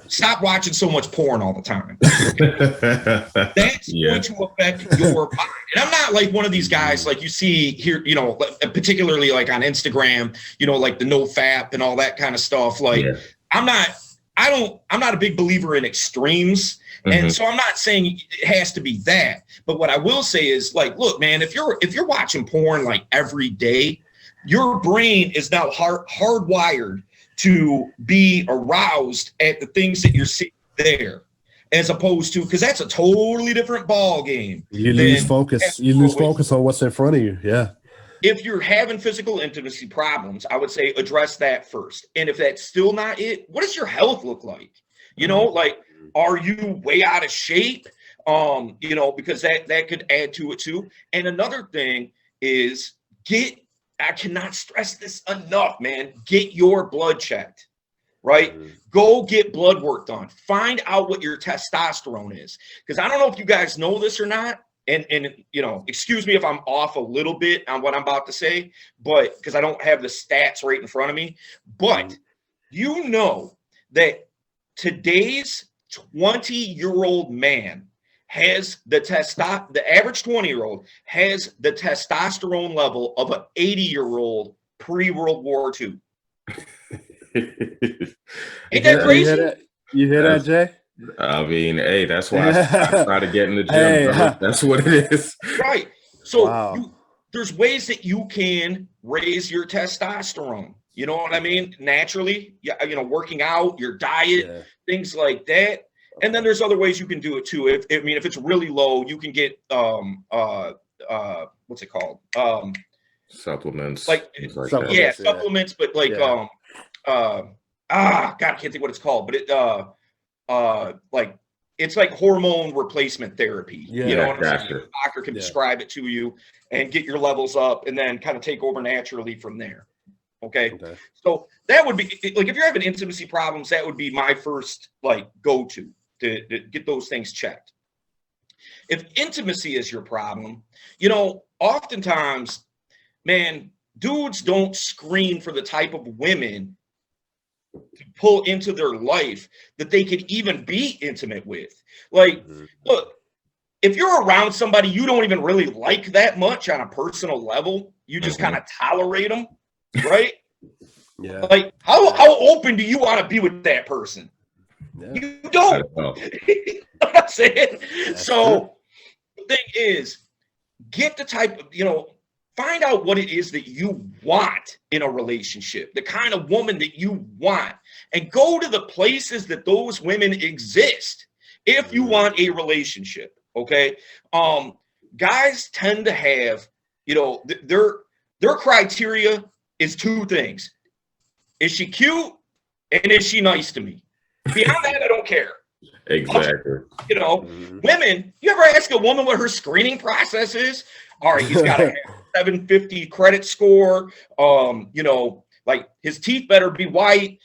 stop watching so much porn all the time. That's going to affect your mind. And I'm not like one of these guys like you see here, particularly like on Instagram, like the no fap and all that kind of stuff. Like I'm not a big believer in extremes. And so I'm not saying it has to be that. But what I will say is like, look, man, if you're watching porn like every day, your brain is now hardwired to be aroused at the things that you're seeing there, as opposed to, because that's a totally different ball game. You lose focus. You lose focus on what's in front of you. Yeah. If you're having physical intimacy problems, I would say address that first. And if that's still not it, what does your health look like? Like, are you way out of shape? Because that could add to it too. And another thing is I cannot stress this enough, man. Get your blood checked, right? Go get blood work done. Find out what your testosterone is. Because I don't know if you guys know this or not. And excuse me if I'm off a little bit on what I'm about to say, but because I don't have the stats right in front of me. But you know that today's 20-year-old man has the average 20-year-old has the testosterone level of an 80-year-old pre-World War II. Ain't that crazy? You hear that, Jay? I mean, hey, that's why I started getting the gym. That's what it is. Right. So there's ways that you can raise your testosterone. You know what I mean? Naturally, working out, your diet, things like that. And then there's other ways you can do it too. If it's really low, you can get what's it called? Supplements. Supplements, but like God, I can't think what it's called, but it it's like hormone replacement therapy. You know what I'm saying? The doctor can prescribe it to you and get your levels up and then kind of take over naturally from there. Okay. So that would be like, if you're having intimacy problems, that would be my first go-to to get those things checked. If intimacy is your problem, oftentimes, man, dudes don't screen for the type of women to pull into their life that they could even be intimate with. Like, look, if you're around somebody you don't even really like that much on a personal level, you just kind of tolerate them, right? Like, how open do you want to be with that person? You don't. You know what I'm saying? So the thing is, get the type of, find out what it is that you want in a relationship, the kind of woman that you want, and go to the places that those women exist if you want a relationship. Okay. Guys tend to have, their criteria is two things. Is she cute? And is she nice to me? Beyond that, I don't care. Exactly. Women, you ever ask a woman what her screening process is? All right, he's got to have 750 credit score. Like his teeth better be white.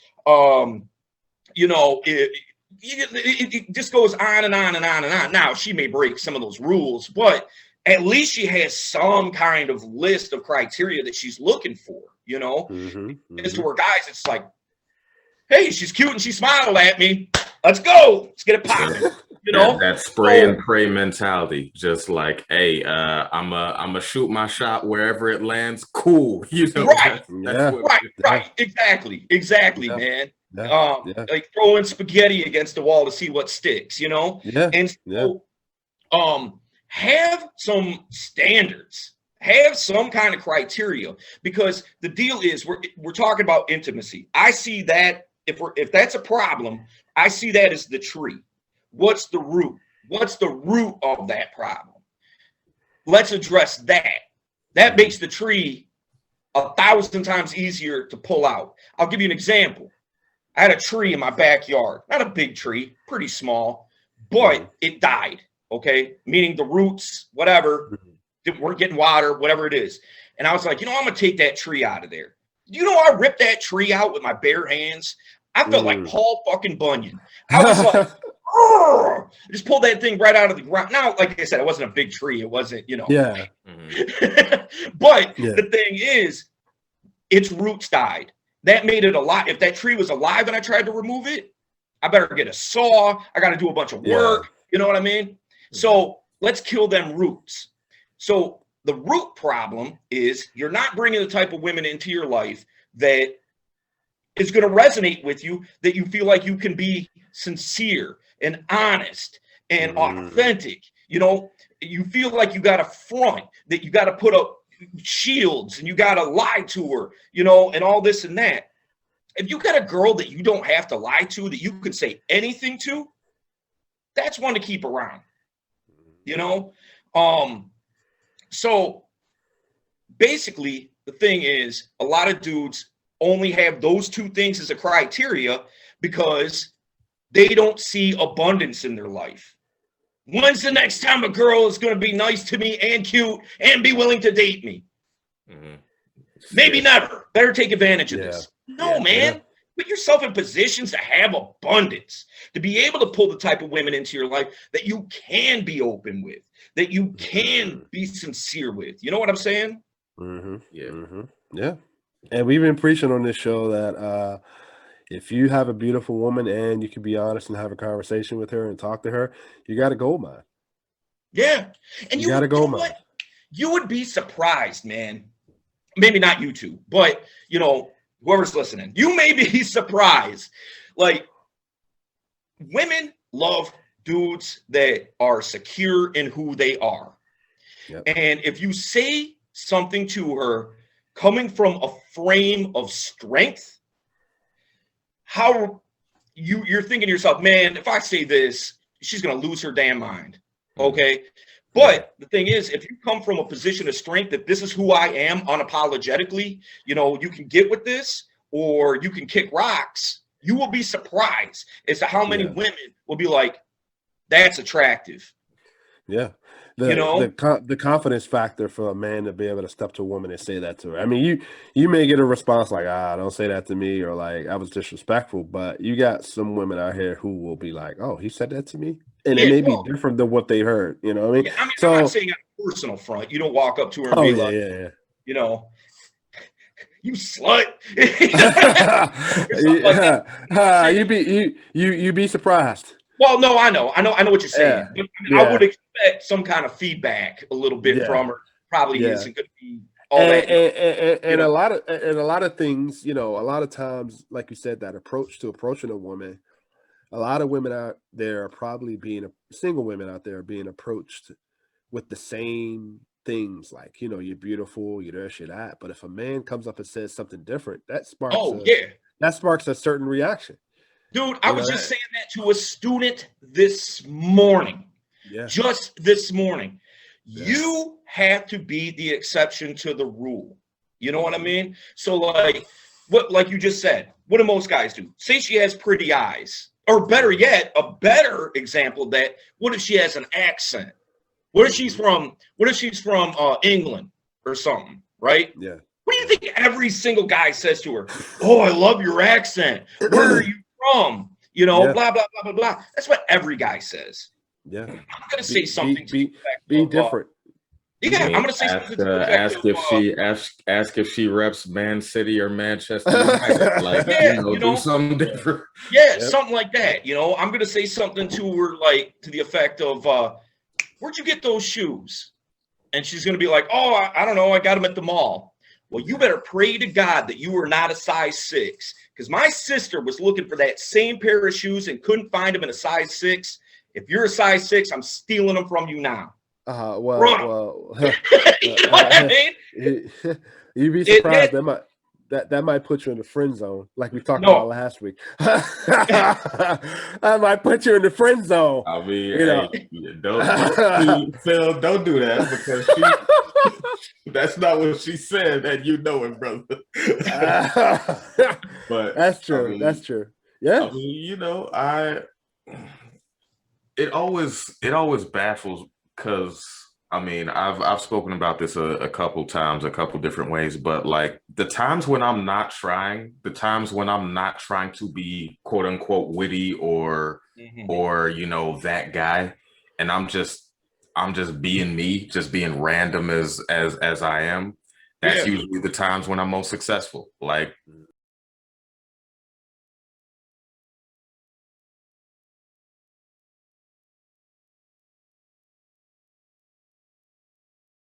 It just goes on and on and on and on. Now, she may break some of those rules, but at least she has some kind of list of criteria that she's looking for, As to where guys, it's like, hey, she's cute and she smiled at me. Let's go. Let's get it popping. That spray and pray mentality. Just like, hey, I'm a shoot my shot wherever it lands. Cool. Right. Right. Exactly, man. Like throwing spaghetti against the wall to see what sticks, And so, have some standards. Have some kind of criteria, because the deal is we're talking about intimacy. I see that if that's a problem, I see that as the tree. What's the root? What's the root of that problem? Let's address that. That makes the tree 1,000 times easier to pull out. I'll give you an example. I had a tree in my backyard, not a big tree, pretty small, but it died. Okay. Meaning the roots, whatever, weren't getting water, whatever it is. And I was like, I'm going to take that tree out of there. I ripped that tree out with my bare hands. I felt like Paul fucking Bunyan. I was like, I just pulled that thing right out of the ground. Now, like I said, it wasn't a big tree. It wasn't, But the thing is, its roots died. That made it alive. If that tree was alive and I tried to remove it, I better get a saw. I got to do a bunch of work. You know what I mean? So let's kill them roots. So the root problem is you're not bringing the type of women into your life that is going to resonate with you, that you feel like you can be sincere and honest and authentic. You know, you feel like you got to front, that you got to put up shields and you got to lie to her, you know, and all this and that. If you got a girl that you don't have to lie to, that you can say anything to, that's one to keep around, you know? So basically the thing is, a lot of dudes only have those two things as a criteria because they don't see abundance in their life. When's the next time a girl is going to be nice to me and cute and be willing to date me? Maybe never. Better take advantage of this. No, man. Put yourself in positions to have abundance, to be able to pull the type of women into your life that you can be open with, that you can be sincere with. You know what I'm saying? Yeah. And we've been preaching on this show that if you have a beautiful woman and you can be honest and have a conversation with her and talk to her, you got a gold mine. Yeah. And you got a gold mine. You would be surprised, man. Maybe not you two, but, you know, whoever's listening, you may be surprised. Like, women love dudes that are secure in who they are. And if you say something to her coming from a frame of strength, how you're thinking to yourself, man, if I say this, she's going to lose her damn mind. Okay. But the thing is, if you come from a position of strength, that this is who I am unapologetically, you know, you can get with this or you can kick rocks, you will be surprised as to how many women will be like, that's attractive. Yeah. The confidence factor for a man to be able to step to a woman and say that to her. I mean, you may get a response like, don't say that to me, or like, I was disrespectful, but you got some women out here who will be like, oh, he said that to me? And it may be different than what they heard, you know what I mean? I mean, so, I'm not saying on a personal front. You don't walk up to her and be like, you know, you slut. You be surprised. Well, no, I know what you're saying. I would expect some kind of feedback a little bit from her. Probably isn't going to be all that. And a lot of things, you know, a lot of times, like you said, that approach to approaching a woman, a lot of women out there are probably single women out there being approached with the same things, like, you know, you're beautiful, you're this, you're that. But if a man comes up and says something different, that sparks a certain reaction. Dude, I was just saying that to a student this morning. Just this morning. You have to be the exception to the rule. You know what I mean? So like you just said, what do most guys do? Say she has pretty eyes. Or better yet, a better example of that, what if she has an accent? What if she's from England or something, right? Yeah. What do you think every single guy says to her? Oh, I love your accent. Where are you from? You know, blah, blah, blah, blah, blah. That's what every guy says. Yeah. I'm going to say something. Be different. I'm going to say something. Ask if she reps Man City or Manchester United. Like, do something different. Yeah, something like that. You know, I'm going to say something to her, like, to the effect of, where'd you get those shoes? And she's going to be like, oh, I don't know. I got them at the mall. Well, you better pray to God that you were not a size 6. Because my sister was looking for that same pair of shoes and couldn't find them in a size 6. If you're a size 6, I'm stealing them from you now. You know what I mean? You'd be surprised. That might put you in the friend zone, like we talked about last week. I might put you in the friend zone. I mean, don't do that, because that's not what she said, and you know it, brother. But that's true. I mean, that's true. Yeah. I mean, you know, it always baffles, because I mean, I've spoken about this a couple times, a couple different ways, but like the times when I'm not trying to be quote unquote witty or you know, that guy, and I'm just being me, just being random as I am. That's usually the times when I'm most successful. Like